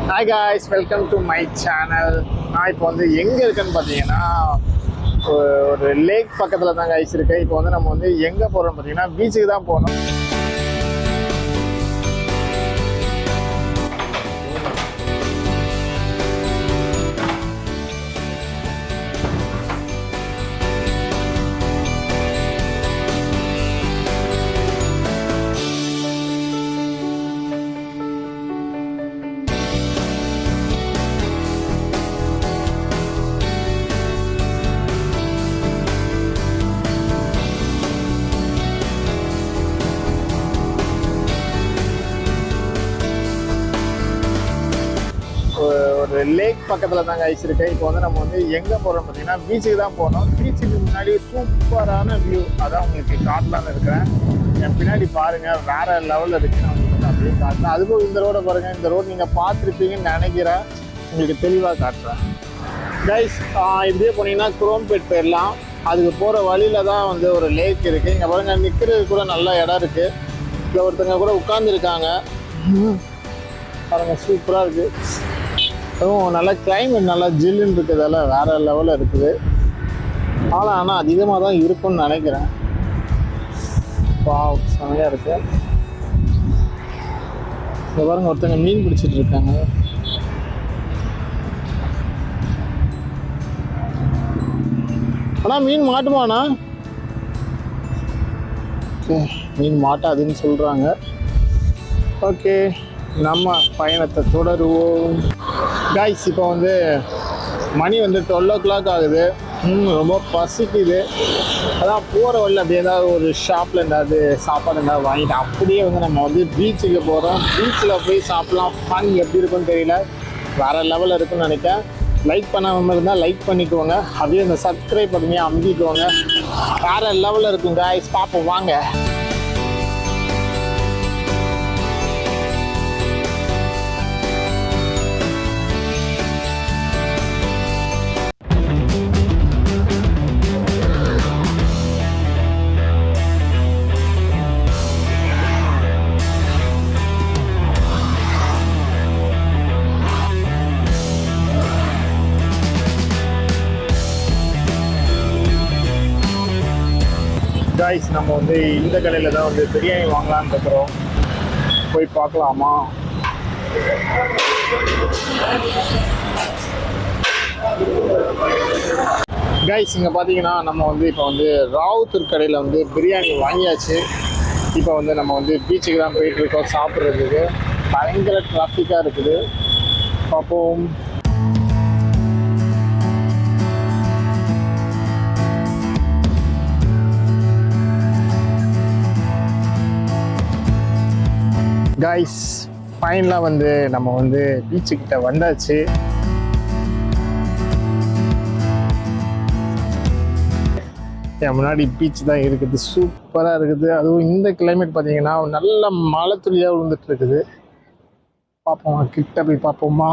Hi guys, welcome to my channel. நான் இப்போ வந்து எங்கே இருக்கேன்னு பார்த்தீங்கன்னா ஒரு லேக் பக்கத்தில் தான் guys இருக்கேன். இப்போ வந்து நம்ம வந்து எங்கே போகிறோம்னு பார்த்தீங்கன்னா பீச்சுக்கு தான் போகணும். ஒரு லேக் பக்கத்தில் தான் guys இருக்கேன். இப்போ வந்து நம்ம வந்து எங்கே போகிறோம்னு பார்த்தீங்கன்னா பீச்சுக்கு தான் போகணும். பீச்சுக்கு முன்னாடி சூப்பரான வியூ அதான் உங்களுக்கு காட்டலான்னு இருக்கிறேன். என் பின்னாடி பாருங்கள், வேறு லெவலில் இருக்குது. நான் உங்களுக்கு அப்படியே காட்டுறேன். அதுவும் இந்த ரோடை பாருங்கள். இந்த ரோடு நீங்கள் பார்த்துருப்பீங்கன்னு நினைக்கிறேன். உங்களுக்கு தெளிவாக காட்டுறேன் கைஸ். இப்படியே போனீங்கன்னா குரோம்பேட் போயிடலாம். அதுக்கு போகிற வழியில் தான் வந்து ஒரு லேக் இருக்குது. இங்கே பாருங்கள், நிற்கிறது கூட நல்ல இடம் இருக்குது. இதில் ஒருத்தங்க கூட உட்காந்துருக்காங்க பாருங்கள், சூப்பராக இருக்குது. அதுவும் நல்லா கிளைமேட் நல்லா ஜில்லுன்னு இருக்கிறதால வேறு லெவலில் இருக்குது. ஆனால் அதிகமாக தான் இருக்கும்னு நினைக்கிறேன். செமையாக இருக்குது. இங்கே பாருங்க, ஒருத்தங்க மீன் பிடிச்சிட்டு இருக்காங்க. ஆனால் மீன் மாட்டுமாண்ணா? ஓகே, மீன் மாட்டாதுன்னு சொல்கிறாங்க. ஓகே, நம்ம பயணத்தை தொடருவோம் கைஸ். இப்போ வந்து மணி வந்து 12 o'clock ஆகுது. ரொம்ப பசிக்குது. அதான் போகிற வழியில் அப்படியே ஏதாவது ஒரு ஷாப்பில் இருந்தாவது சாப்பாடு இருந்தாவது வாங்கிட்டு அப்படியே வந்து நம்ம வந்து பீச்சுக்கு போகிறோம். பீச்சில் போய் சாப்பிட்லாம். ஃபன் எப்படி இருக்குன்னு தெரியல, வேறு லெவலில் இருக்குன்னு நினைக்கிறேன். லைக் பண்ணாமல் இருந்தால் லைக் பண்ணிக்கோங்க. அப்படியே இந்த சப்ஸ்கிரைப் பண்ணி அமுக்கிக்கோங்க. வேறு லெவலில் இருக்கும் கைஸ். பார்ப்போம் வாங்க. கைஸ், நம்ம வந்து இந்த கடையில் தான் வந்து பிரியாணி வாங்கலான்னு இருக்கிறோம். போய் பார்க்கலாமா? கைஸ், இங்கே பார்த்தீங்கன்னா நம்ம வந்து இப்போ வந்து ராவுத்தூர் கடையில் வந்து பிரியாணி வாங்கியாச்சு. இப்போ வந்து நம்ம வந்து பீச்சுக்கு தான் போயிட்டுருக்கோம் சாப்பிட்றதுக்கு. பயங்கர டிராஃபிக்காக இருக்குது. பார்ப்போம். கைஸ், ஃபைனலாக வந்து நம்ம வந்து பீச்சுக்கிட்ட வந்தாச்சு. என் முன்னாடி பீச் தான் இருக்குது. சூப்பராக இருக்குது. அதுவும் இந்த கிளைமேட் பார்த்தீங்கன்னா நல்ல மழை துளியாக விழுந்துட்டு இருக்குது. பார்ப்போமா, கிட்ட போய் பார்ப்போமா?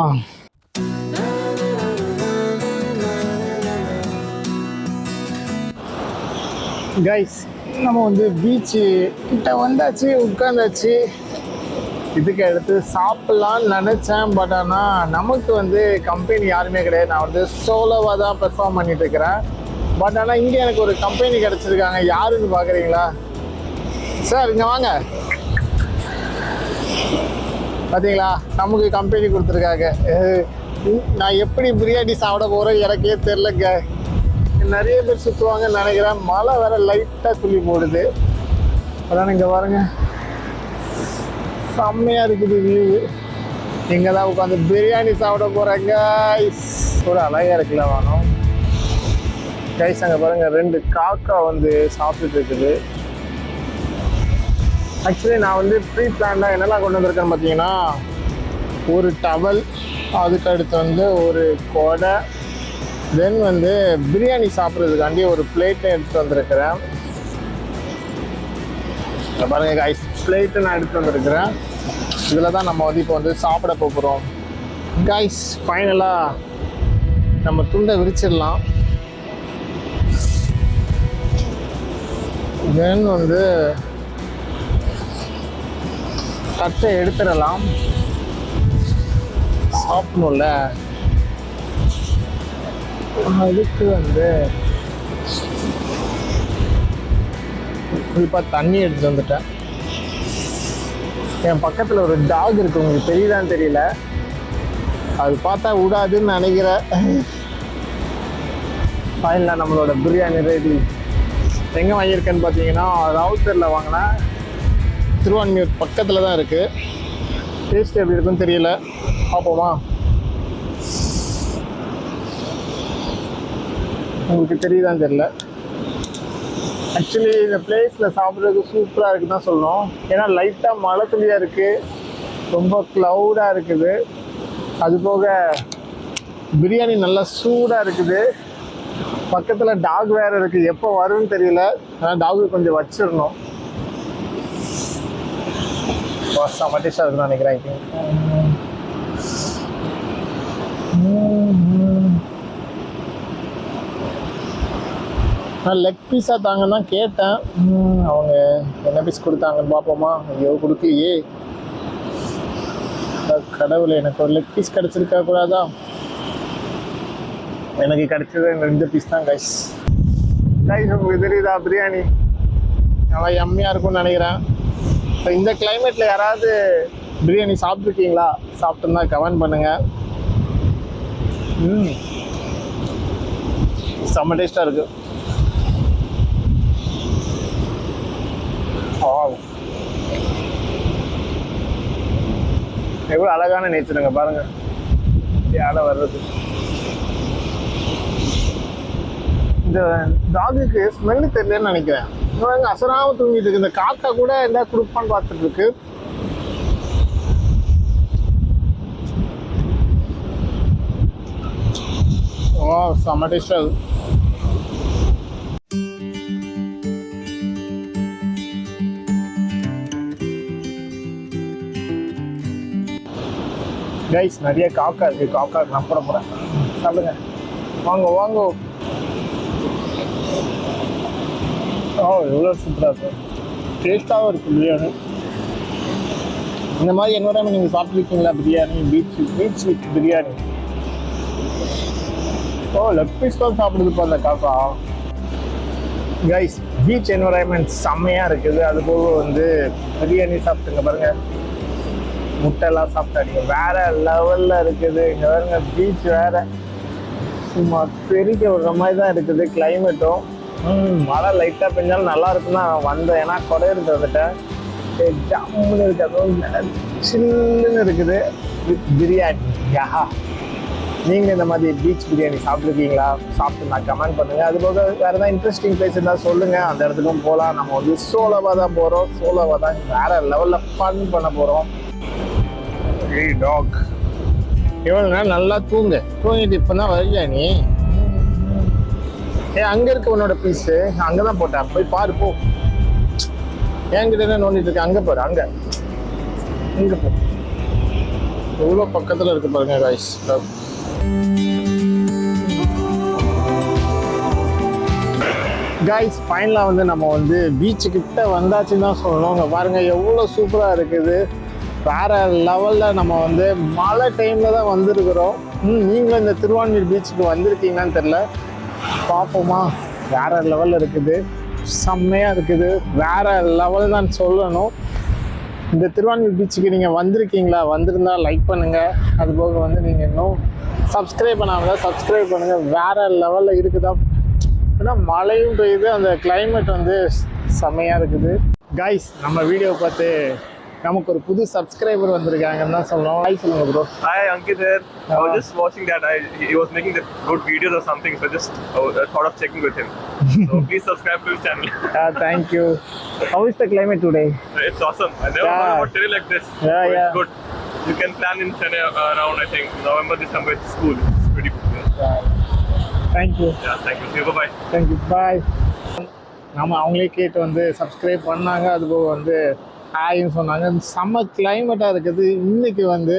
கைஸ், நம்ம வந்து பீச்சு கிட்ட வந்தாச்சு, உட்காந்தாச்சு. இதுக்கு அடுத்து சாப்பிட்லான்னு நினச்சேன். பட் ஆனால் நமக்கு வந்து கம்பெனி யாருமே கிடையாது. நான் வந்து சோலோவாக தான் பெர்ஃபார்ம் பண்ணிட்டு இருக்கிறேன். பட் ஆனால் இங்கே எனக்கு ஒரு கம்பெனி கிடச்சிருக்காங்க. யாருன்னு பார்க்குறீங்களா? சார் இங்கே வாங்க. பார்த்தீங்களா, நமக்கு கம்பெனி கொடுத்துருக்காங்க. நான் எப்படி பிரியாணி சாப்பிட போகிறேன் எனக்கே தெரிலங்க. நிறைய பேர் சுற்றுவாங்கன்னு நினைக்கிறேன். மழை வேற லைட்டாக துளி போடுது. அதான் இங்கே பாருங்க, செம்மையாக இருக்குது வியூ. இங்கே தான் உட்காந்து பிரியாணி சாப்பிட போகிறேங்க. ஒரு அழகாக இருக்குல்ல வானம். கைஸ், அங்கே பாருங்கள், 2 காக்கா வந்து சாப்பிட்டுட்டு இருக்குது. ஆக்சுவலி நான் வந்து ப்ரீ பிளான்டாக என்னெல்லாம் கொண்டு வந்திருக்கேன்னு பார்த்தீங்கன்னா, ஒரு டவல், அதுக்கு அடுத்து வந்து ஒரு கொடை, தென் வந்து பிரியாணி சாப்பிட்றதுக்காண்டி ஒரு பிளேட்டை எடுத்துகிட்டு வந்திருக்கிறேன். பாருங்கள் கைஸ், பிளேட்டு நான் எடுத்து வந்திருக்கிறேன். இதில் தான் நம்ம வந்து இப்போ வந்து சாப்பிட போகிறோம் கைஸ். ஃபைனலாக நம்ம துண்டை விரிச்சிடலாம். தென் வந்து தட்டை எடுத்துடலாம். சாப்பிடணும்ல, அதுக்கு வந்து குறிப்பாக தண்ணி எடுத்து வந்துட்டேன். என் பக்கத்தில் ஒரு டாக் இருக்கு, உங்களுக்கு தெரியுதான்னு தெரியல, அது பார்த்தா விடாதுன்னு நினைக்கிறேன். ஃபைனலாக நம்மளோட பிரியாணி ரெடி. எங்கே வாங்கியிருக்கேன்னு பார்த்தீங்கன்னா ராவுத்தரில் வாங்கினா, திருவான்மியூர் பக்கத்தில் தான் இருக்குது. டேஸ்ட் எப்படி இருக்குன்னு தெரியல, பார்ப்போமா? உங்களுக்கு தெரியுதான்னு தெரியல. ஆக்சுவலி இந்த பிளேஸில் சாப்பிட்றதுக்கு சூப்பராக இருக்குன்னு தான் சொல்லணும். ஏன்னா லைட்டாக மழை துளியாக இருக்குது, ரொம்ப க்ளவுடாக இருக்குது. அதுபோக பிரியாணி நல்லா சூடாக இருக்குது. பக்கத்தில் டாக் வேறு இருக்குது, எப்போ வரும்னு தெரியல. ஆனால் டாகு கொஞ்சம் வச்சிடணும். செம்ம டேஸ்டாக இருக்குன்னு நினைக்கிறேன். நான் லெக் பீஸாக தாங்கன்னு தான் கேட்டேன். அவங்க என்ன பீஸ் கொடுத்தாங்கன்னு பார்ப்போமா? ஐயோ கொடுக்கலையே, கடவுளை, எனக்கு ஒரு லெக் பீஸ் கிடச்சிருக்கா கூடாதா? எனக்கு கிடச்சது 2 பீஸ் தான் கைஸ். உங்களுக்கு தெரியுதா பிரியாணி நல்லா எம்மையாக இருக்கும்னு நினைக்கிறேன். இப்போ இந்த கிளைமேட்டில் யாராவது பிரியாணி சாப்பிட்ருக்கீங்களா? சாப்பிட்டுருந்தா கமெண்ட் பண்ணுங்கள். செம்ம டேஸ்ட்டாக இருக்குது. எவ்வளோ அழகான நேச்சருங்க பாருங்கள், யாரை வர்றது. இந்த டாகுக்கு ஸ்மெல்லு தெரியலன்னு நினைக்கிறேன். அசராம தூங்கிட்டு இருக்கு. இந்த காக்கா கூட என்ன கொடுப்பான்னு பார்த்துட்டு இருக்கு. செம்ம டேஸ்டாக இருக்கு. கைஸ் நிறைய காக்கா இருக்கு, காக்கா நான் போட போகிறேன். சாப்பிடுங்க, வாங்க வாங்க. எவ்வளோ சூப்பராக இருக்கும், டேஸ்ட்டாகவும் இருக்குது பிரியாணி. இந்த மாதிரி என்வரான்மெண்ட் நீங்கள் சாப்பிட்ருக்கீங்களா? Biryani beach with biryani. Leg piece தான் சாப்பிடுதுப்பா அந்த காக்கா. கைஸ் பீச் என்வரான்மெண்ட் செம்மையாக இருக்குது. அதுபோக வந்து பிரியாணி சாப்பிட்டுங்க பாருங்கள், முட்டைலாம் சாப்பிட்டாடிங்க, வேற லெவலில் இருக்குது. இங்கே பாருங்க பீச் வேற சும்மா பெரிய ஒரு மாதிரி தான் இருக்குது. கிளைமேட்டும் மழை லைட்டாக பெஞ்சாலும் நல்லா இருக்குன்னு நான் வந்தேன். ஏன்னா கொடை எடுத்து வந்துட்டேன். ஜம்முன்னு இருக்குது, சில்லுன்னு இருக்குது. வித் பிரியாணி. யா, நீங்கள் இந்த மாதிரி பீச் பிரியாணி சாப்பிட்ருக்கீங்களா? சாப்பிட்டு நான் கமெண்ட் பண்ணுங்கள். அதுபோக வேறு ஏதாவது இன்ட்ரெஸ்டிங் பிளேஸ் இருந்தால் சொல்லுங்கள், அந்த இடத்துக்கும் போகலாம். நம்ம வந்து சோலோவாக தான் போகிறோம், சோலோவாக தான் வேறு லெவலில் ஃபன் பண்ண போகிறோம். டாக் எவ்வளோ நேரம் நல்லா தூங்கிட்டு இப்போ தான் வரியா நீ? அங்கே இருக்க உன்னோட பீஸு அங்கே தான் போட்டேன், போய் பாரு போ. என்கிட்ட என்ன நோண்டிட்டு இருக்கேன்? அங்கே பாரு, அங்கே போ. எவ்வளோ பக்கத்தில் இருக்கு பாருங்க கைஸ். கைஸ் ஃபைனலாக வந்து நம்ம வந்து பீச்சுக்கிட்ட வந்தாச்சுன்னு தான் சொல்லணும். அங்கே பாருங்கள் எவ்வளோ சூப்பராக இருக்குது. வேறு லெவலில் நம்ம வந்து மழை டைமில் தான் வந்திருக்கிறோம். நீங்களும் இந்த திருவான்மியூர் பீச்சுக்கு வந்திருக்கீங்கன்னு தெரில, பார்ப்போமா? வேறு லெவலில் இருக்குது, செம்மையாக இருக்குது, வேறு லெவல் தான் சொல்லணும். இந்த திருவான்மியூர் பீச்சுக்கு நீங்கள் வந்திருக்கீங்களா? வந்திருந்தால் லைக் பண்ணுங்கள். அதுபோக வந்து நீங்கள் இன்னும் சப்ஸ்கிரைப் பண்ணாமல் சப்ஸ்கிரைப் பண்ணுங்கள். வேறு லெவலில் இருக்குதா? ஏன்னா மழையும் பெய்யுது, அந்த கிளைமேட் வந்து செம்மையாக இருக்குது. கைஸ் நம்ம வீடியோ பார்த்து நமக்கு ஒரு புது சப்ஸ்கிரைபர் வந்திருக்காங்கன்னு தான் சொல்லணும். ஹாய் சொல்லுங்க bro. Hi Ankit there. I was just watching that. He was making the good videos or something, so just thought of checking with him. So please subscribe to his channel. Thank you. How is the climate today? It's awesome. I never heard about Chennai like this. It's good. You can plan in Chennai around, I think, November, December. It's cool. It's pretty good. Thank you. Yeah, thank you. See you. Bye. Thank you. Bye. நம்ம அவங்களே கேட்டு வந்து subscribe பண்ணாங்க. அதுபோக வந்து ஹாய்ன்னு சொன்னாங்க. செம்ம கிளைமேட்டாக இருக்குது. இன்றைக்கி வந்து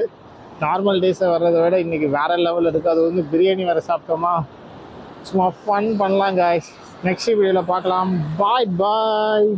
நார்மல் டேஸை வர்றதை விட இன்றைக்கி வேறு லெவலில் இருக்குது. அது வந்து பிரியாணி வேறு சாப்பிட்டோமா, சும்மா ஃபன் பண்ணலாம் காய்ஸ். நெக்ஸ்ட் வீடியோவில் பார்க்கலாம். பாய் பாய்.